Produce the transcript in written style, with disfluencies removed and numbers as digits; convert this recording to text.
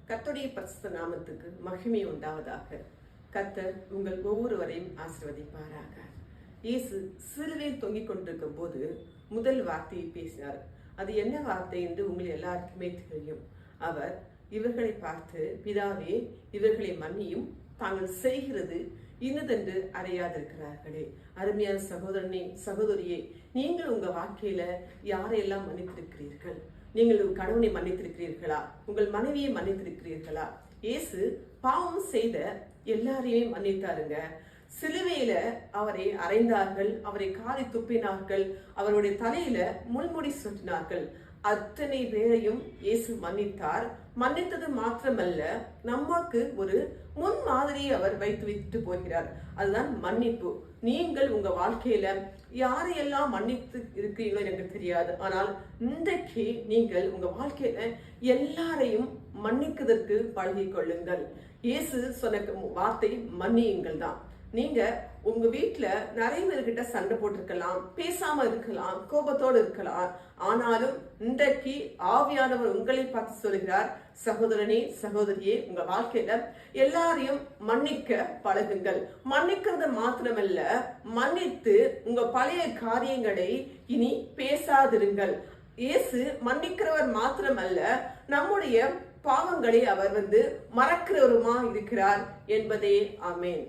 கர்த்தருடைய பரிசுத்த நாமத்துக்கு மகிமை உண்டாவதாக. கர்த்தர் உங்கள் ஒவ்வொருவரையும் ஆசீர்வதிப்பாராக. இயேசு சிலுவையில் தொங்கிக் கொண்டிருக்கும் போது முதல் வார்த்தையை பேசினார். அது என்ன வார்த்தை என்று உங்கள் எல்லாருக்குமே தெரியும். அவர் இவர்களை பார்த்து, பிதாவே, இவர்களை மன்னியும், தாங்கள் செய்கிறது இன்னதென்று அறியாதிருக்கிறார்களே. அருமையான சகோதரனே, சகோதரியே, நீங்கள் உங்க வாழ்க்கையில யாரையெல்லாம் மன்னித்திருக்கிறீர்கள்? நீங்கள் உங்கள் கணவனை மன்னித்திருக்கிறீர்களா? உங்கள் மனைவியை மன்னித்திருக்கிறீர்களா? இயேசு பாவம் செய்த எல்லாரையுமே மன்னித்தாருங்க. சிலுவையில அவரை அறைந்தார்கள், அவரை காரி துப்பினார்கள், அவருடைய தலையில முள்முடி சுற்றினார்கள். அத்தனை பேரையும் இயேசு மன்னித்தார். மன்னித்தது மாத்திரமல்ல, நமக்கு ஒரு முன் மாதிரியை அவர் வைத்து விட்டு போகிறார். அதுதான் மன்னிப்பு. நீங்கள் உங்க வாழ்க்கையில யாரையெல்லாம் மன்னித்து இருக்கிறீங்களோ எனக்கு தெரியாது. ஆனால் இன்றைக்கு நீங்கள் உங்க வாழ்க்கையில எல்லாரையும் மன்னிக்கிறதற்கு பழகிக் கொள்ளுங்கள். இயேசு சொன்ன வார்த்தை மன்னியுங்கள் தான். நீங்க உங்க வீட்டுல நிறைய பேர்கிட்ட சண்டை போட்டிருக்கலாம், பேசாம இருக்கலாம், கோபத்தோடு இருக்கலாம். ஆனாலும் இன்றைக்கு ஆவியானவர் உங்களை பார்த்து சொல்கிறார், சகோதரனே, சகோதரியே, உங்க வாழ்க்கையில எல்லாரையும் மன்னிக்க பழகுங்கள். மன்னிக்கிறது மாத்திரமல்ல, மன்னித்து உங்க பழைய காரியங்களை இனி பேசாதிருங்கள். இயேசு மன்னிக்கிறவர் மாத்திரமல்ல, நம்முடைய பாவங்களை அவர் மறக்கிறவருமா இருக்கிறார் என்பதே. ஆமென்.